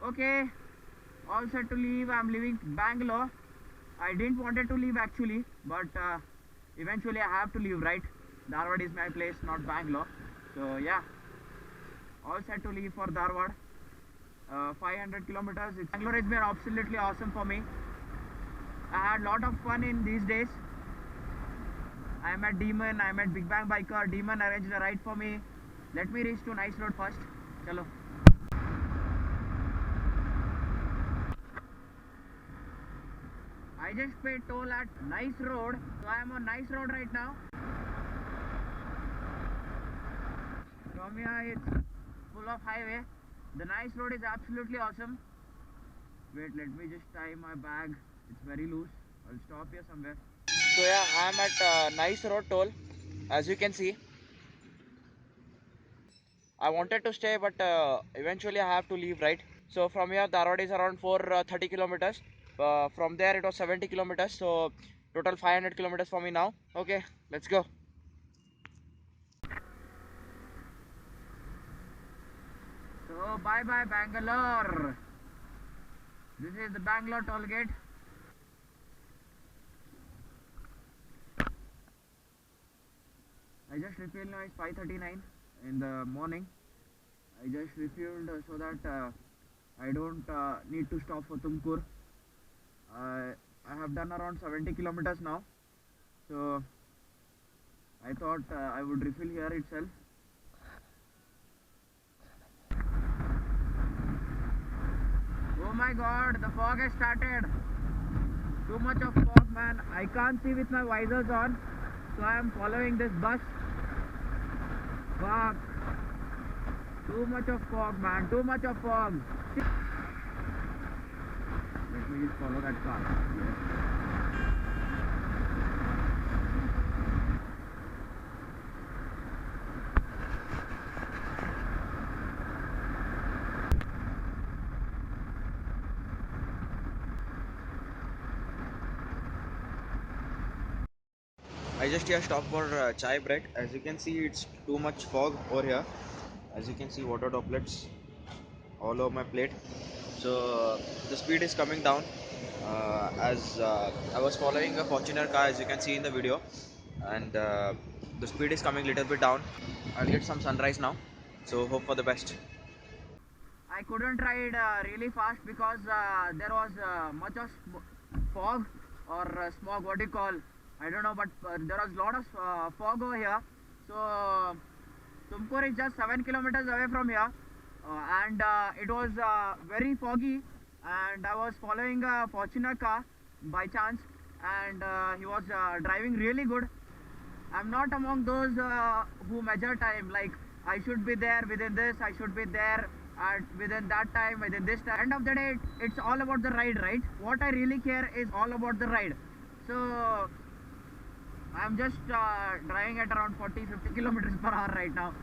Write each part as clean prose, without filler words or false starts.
Okay, all set to leave. I'm leaving Bangalore. I didn't wanted to leave actually, but eventually I have to leave, right? Dharwad is my place, not Bangalore. So yeah, all set to leave for Dharwad. 500 kilometers. Bangalore has been absolutely awesome for me. I had lot of fun in these days. I met Demon, I met Big Bang Biker. Demon arranged a ride for me. Let me reach to Nice Road first. Chalo. I just paid toll at Nice Road, so I am on Nice Road right now. From here it's full of highway. The Nice Road is absolutely awesome. Wait, let me just tie my bag. It's very loose. I'll stop here somewhere. So yeah, I'm at Nice Road toll. As you can see, I wanted to stay, but eventually I have to leave, right? So from here, Dharwad is around 430 kilometers. From there, it was 70 kilometers. So total 500 kilometers for me now. Okay, let's go. So bye bye Bangalore. This is the Bangalore toll gate. I just refueled now. It's 5:39 in the morning. I just refueled so that I don't need to stop for Tumkur. I have done around 70 kilometers now, so I thought I would refill here itself. Oh my god, the fog has started. Too much of fog, man. I can't see with my visors on, so I am following this bus. Fuck. Too much of fog, man. Too much of fog. Let me just follow that car. I just here stopped for chai break. As you can see, it's too much fog over here. As you can see, water droplets all over my plate. So the speed is coming down as I was following a Fortuner car, as you can see in the video, and the speed is coming little bit down. I'll get some sunrise now, so hope for the best. I couldn't ride really fast because there was much of fog or smog, what do you call, I don't know, but there was lot of fog over here. So Tumkur is just 7 kilometers away from here, and it was very foggy, and I was following a Fortuner car by chance, and he was driving really good. I'm not among those who measure time, like I should be there within this, I should be there at within that time, within this time. End of the day, it's all about the ride, right? What I really care is all about the ride. So I'm just driving at around 40-50 kilometers per hour right now.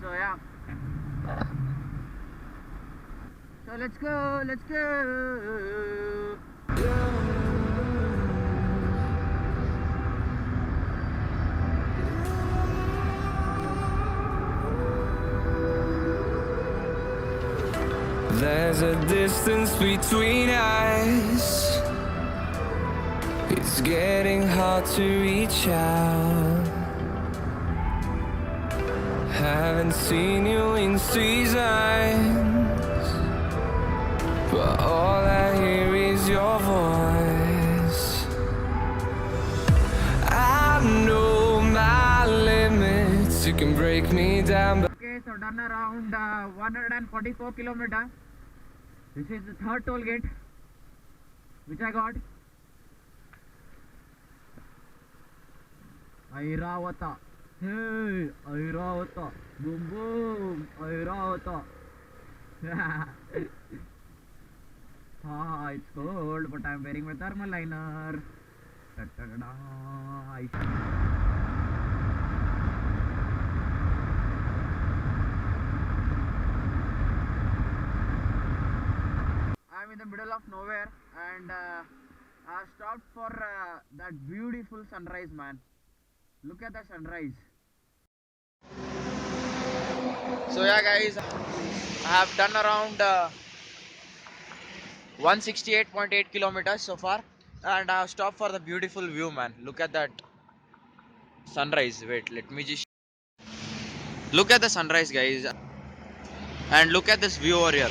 So yeah. So let's go, let's go. There's a distance between us. It's getting hard to reach out. Haven't seen you in seasons, but all I hear is your voice. I know my limits. You can break me down, but Okay, so done around 144 kilometers. This is the third toll gate which I got. Airavata. Hey, Airavata. Boom boom. Airavata. Ah, it's cold, but I'm wearing my thermal liner. Da, da, da, da. I'm in the middle of nowhere, and I stopped for that beautiful sunrise, man. Look at the sunrise. So yeah guys, I have done around 168.8 kilometers so far, and I have stopped for the beautiful view, man. Look at that sunrise. Wait, let me just look at the sunrise, guys, and look at this view over here.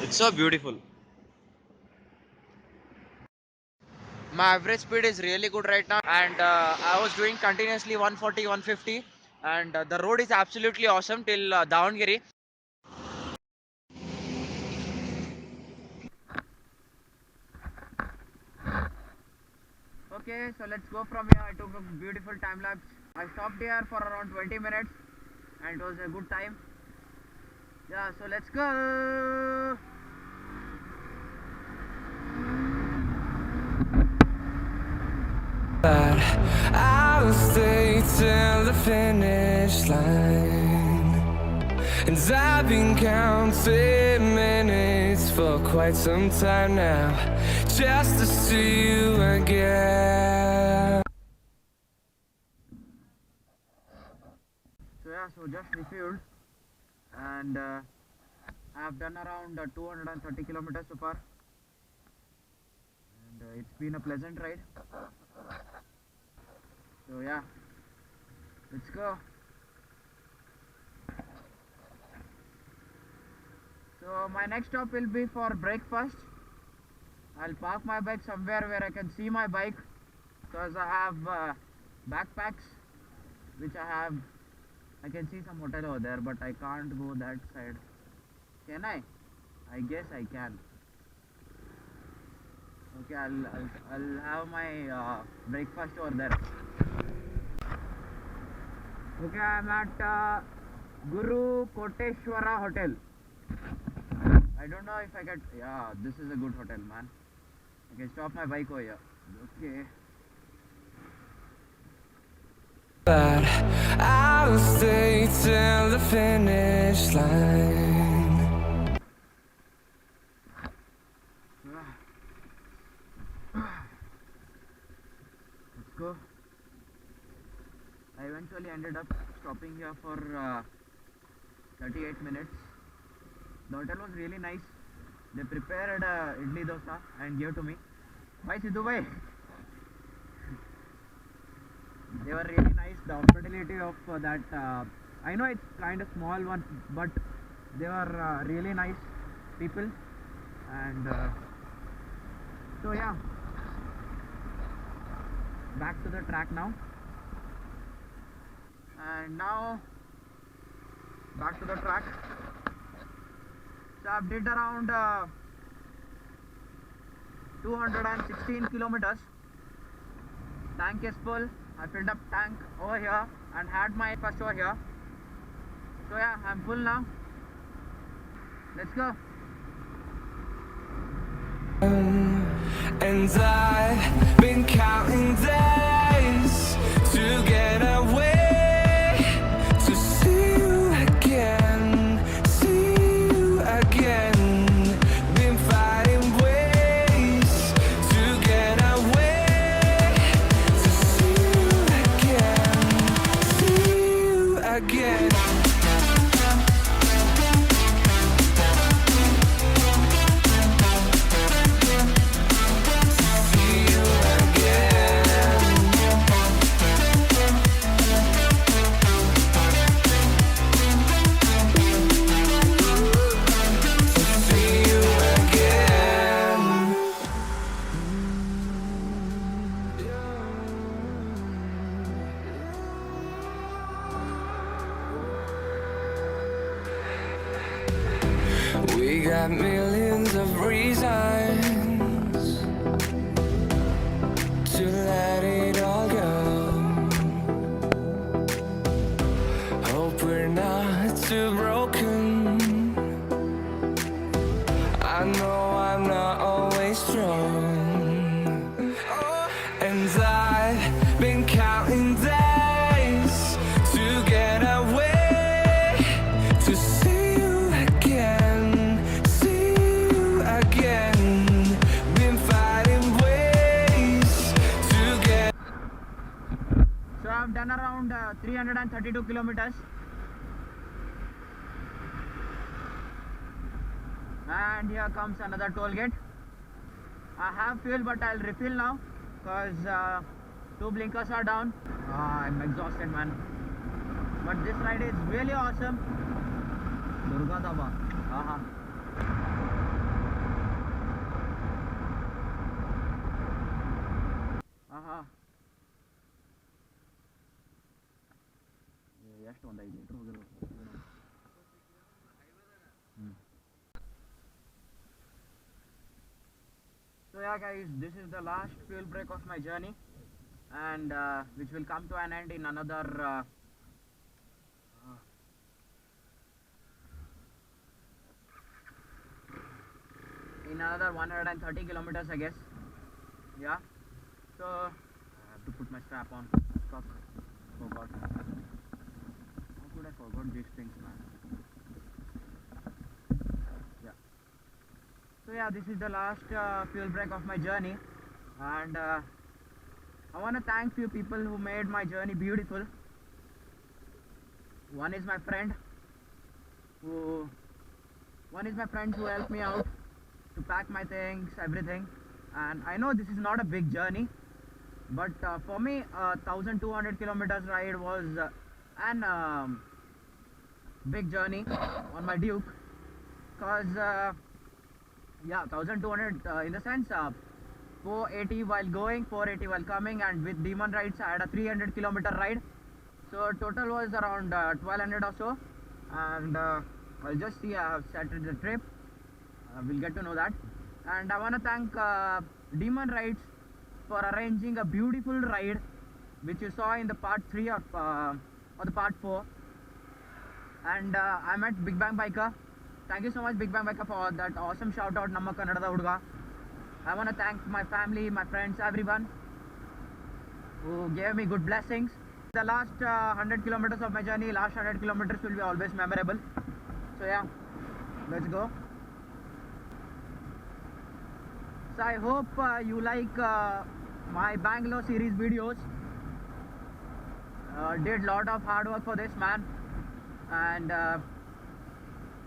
It's so beautiful. My average speed is really good right now, and I was doing continuously 140, 150, and the road is absolutely awesome till Davangere. Okay, so let's go from here. I took a beautiful time lapse. I stopped here for around 20 minutes, and it was a good time. Yeah, so let's go. But I'll stay till the finish line. And I've been counting minutes for quite some time now, just to see you again. So yeah, so just refueled, and I have done around 230 kilometers so far, and it's been a pleasant ride. So yeah, let's go. So my next stop will be for breakfast. I'll park my bike somewhere where I can see my bike, because I have backpacks which I can see some hotel over there, but I can't go that side. Can I? I guess I can. Okay, I'll have my breakfast over there. Okay, I'm at Guru Koteshwara Hotel. I don't know if I get. Yeah, this is a good hotel, man. I can stop my bike over here. Okay. But I'll stay till the finish line. Let's go. I eventually ended up stopping here for 38 minutes. The hotel was really nice. They prepared idli dosa and gave to me. Bye Sidhu bhai. They were really nice. The hospitality of that. I know it's kind of small one, but they were really nice people. And so yeah, back to the track now. And now back to the track. So I've did around 216 kilometers. Tank is full. I filled up tank over here and had my first over here. So yeah, I'm full now. Let's go. And I've been counting days to get away, to see you again, see you again. Been fighting ways to get away, to see you again, see you again. We got millions of reasons to let it all go. Hope we're not too broken. I know I'm not always strong. And I've been counting days to get away, to see you again, see you again. Been fighting ways to get. So I've done around 332 kilometers. And here comes another toll gate. I have fuel, but I'll refill now because two blinkers are down. I'm exhausted, man. But this ride is really awesome. Durga Daba. ಎಷ್ಟು ಒಂದು 5 litre ಹೋಗಿರ್ಬೇಕು. So yeah guys, this is the last fuel break of my journey, and which will come to an end in another 130 kilometers, I guess. Yeah, so I have to put my strap on. Fuck. Oh god, how could I forgot these things, man? Yeah, so yeah, this is the last fuel break of my journey, and I want to thank few people who made my journey beautiful. One is my friend who helped me out to pack my things, everything. And I know this is not a big journey, but for me 1200 kilometers ride was an big journey on my Duke, because yeah, 1200 in the sense 480 while going, 480 while coming, and with Demon rides I had a 300 kilometer ride, so total was around 1200 or so. And I'll just see, I have started the trip. We'll get to know that. And I want to thank Demon Rides for arranging a beautiful ride, which you saw in the part 3 or the part 4. And I'm at Big Bang Biker. Thank you so much, Big Bang Biker, for that awesome shout out, Namma Kannadada Huduga. I want to thank my family, my friends, everyone who gave me good blessings. The last 100 kilometers of my journey, last 100 kilometers will be always memorable. So yeah, let's go. So I hope you like my Bangalore series videos. Did lot of hard work for this, man, and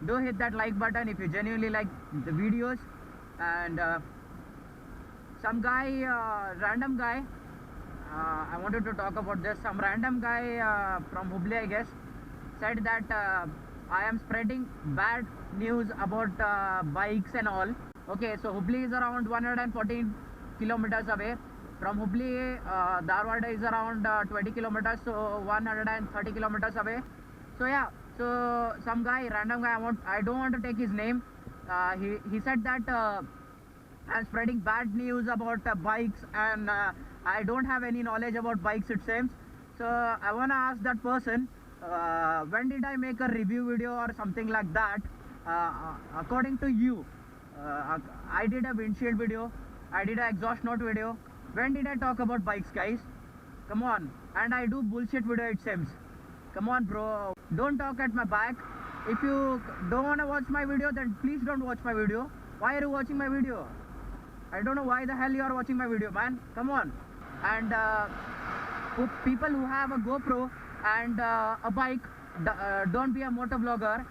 do hit that like button if you genuinely like the videos. And some guy, random guy, I wanted to talk about this. Some random guy from Hubli, I guess, said that I am spreading bad news about bikes and all. Okay, so Hubli is around 114 kilometers away. From Hubli, Dharwad is around 20 kilometers, so 130 kilometers away. So yeah, so some guy, random guy, I don't want to take his name. He said that I'm spreading bad news about bikes, and I don't have any knowledge about bikes, it seems. So I want to ask that person, when did I make a review video or something like that? According to you, I did a windshield video, I did an exhaust note video. When did I talk about bikes, guys? Come on. And I do bullshit video, it seems. Come on, bro, don't talk at my back. If you don't want to watch my video, then please don't watch my video. Why are you watching my video? I don't know why the hell you are watching my video, man. Come on. And people who have a GoPro and a bike, don't be a motovlogger.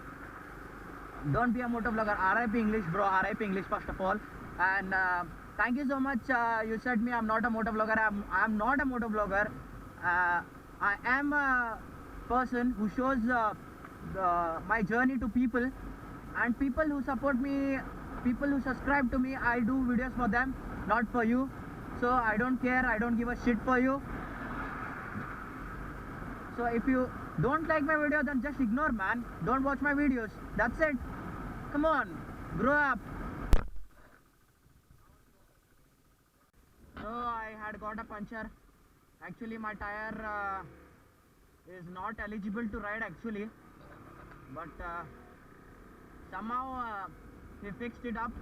Don't be a motovlogger. RIP English, bro. RIP English, first of all. And thank you so much. You said me I'm not a motovlogger. I'm not a motovlogger. I am a person who shows my journey to people, and people who support me, people who subscribe to me, I do videos for them, not for you. So I don't care. I don't give a shit for you. So if you don't like my video, then just ignore, man. Don't watch my videos. That's it. Come on, grow up. So I had got a puncture. Actually my tire is not eligible to ride actually, but somehow he fixed it up.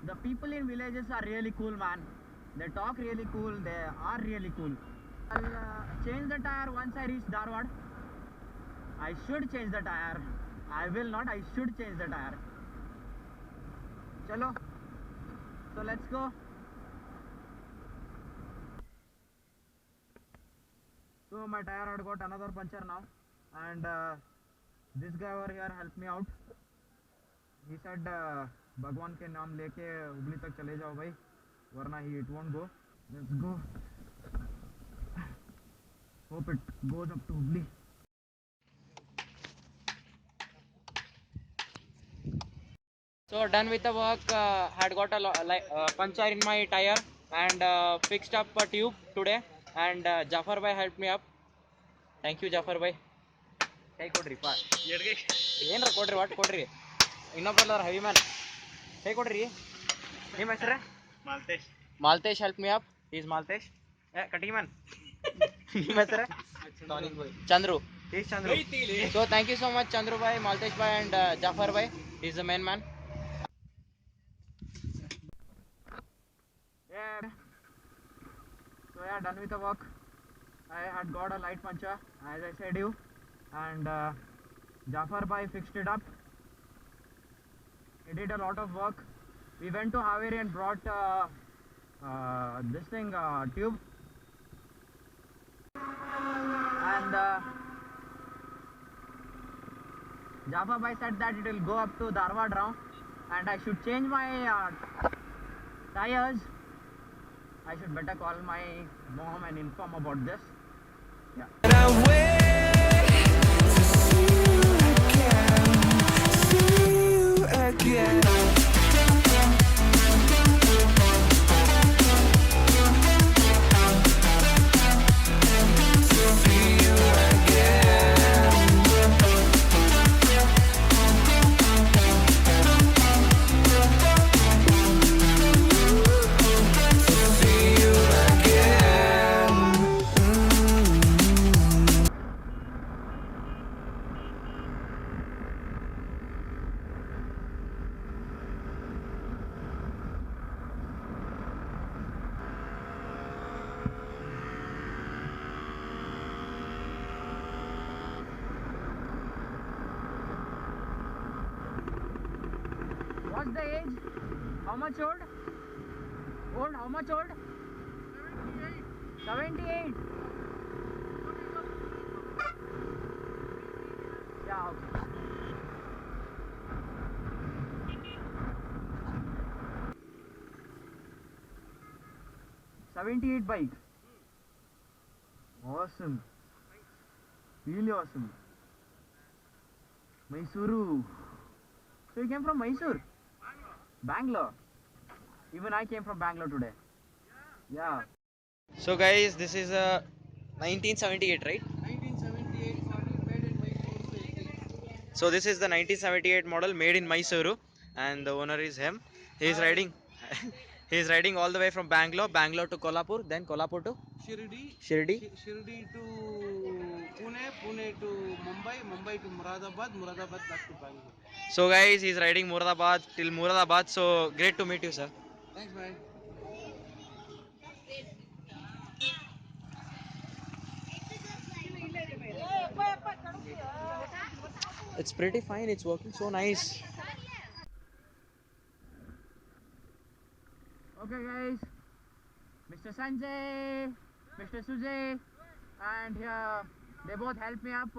The people in villages are really cool, man. They talk really cool, they are really cool. I'll change the tire once I reach Dharwad. I should change the tire. I will not, I should change the tire. Chalo. So let's go. So my tire had got another puncture now, and this guy over here helped me out. he said भगवान के नाम लेके हुबली तक चले जाओ भाई, वरना ही it won't go. Let's go. Hope it goes up to Hubli. So done with the work. Had got a puncture in my tire and fixed up a tube today. And Jafar bhai helped me up. Thank you, Jafar bhai. Hey, kodri pa. Yenra kodri what kodri? Innoballa heavy man. Hey kodri. Hey master. Maltesh. Maltesh helped me up. He's Maltesh. Yeah, cutting man. Master. Chandru. He's Chandru. So thank you so much, Chandru bhai, Maltesh bhai, and Jafar bhai. He's the main man. Yeah. So yeah, done with the work. I had got a light puncture, as I said you, and Jafar bhai fixed it up. He did a lot of work. We went to Haveri and brought this thing tube, and Jafar bhai said that it will go up to Dharwad now, and I should change my tires. I should better call my mom and inform about this. Yeah. And I wait to see you again. What's the age? How much old? Old? How much old? 78. Yeah, okay. '78 bike. Awesome. Really awesome. Mysuru. So you came from Mysore? Bangalore. Even I came from Bangalore today. Yeah. So guys, this is a 1978, right? 1978 model made in Mysuru. So this is the 1978 model made in Mysuru, and the owner is him. He is riding. He is riding all the way from Bangalore to Kolhapur, then Kolhapur to Shirdi, Shirdi. Shirdi to Pune, Pune to Mumbai, Mumbai to Muradabad, Muradabad back to Bangalore. So guys, he is riding Muradabad till Muradabad. So great to meet you, sir. Thanks, man. It's pretty fine. It's working so nice. Okay, guys. Mr. Sanjay, Mr. Sujay, and they both helped me up.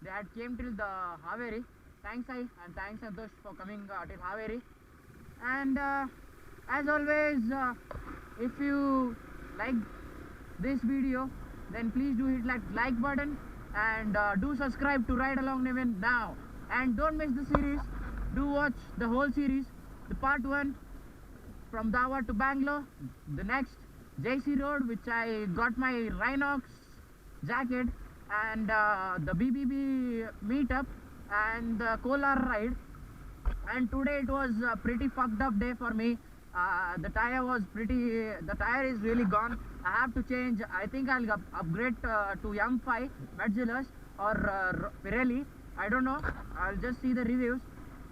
They had came till the Haveri. Thanks, I and thanks Santosh for coming till Haveri. And as always, if you like this video, then please do hit like button and do subscribe to Ride Along Nevin now. And don't miss the series. Do watch the whole series, the part 1 from Dharwad to Bangalore, the next JC Road, which I got my Rhinox jacket, and the BBB meetup and the Kolar ride. And today it was a pretty fucked up day for me. The tire is really gone. I have to change. I think I'll upgrade to M5 Metzeler's or Pirelli. I don't know. I'll just see the reviews,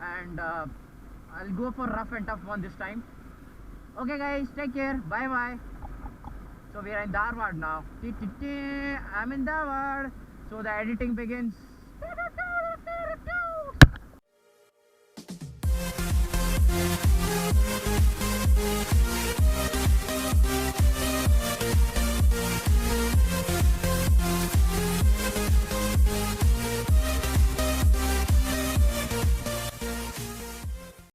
and I'll go for rough and tough one this time. Okay guys, take care. Bye bye. So we are in Dharwad now. I'm in Dharwad. So the editing begins.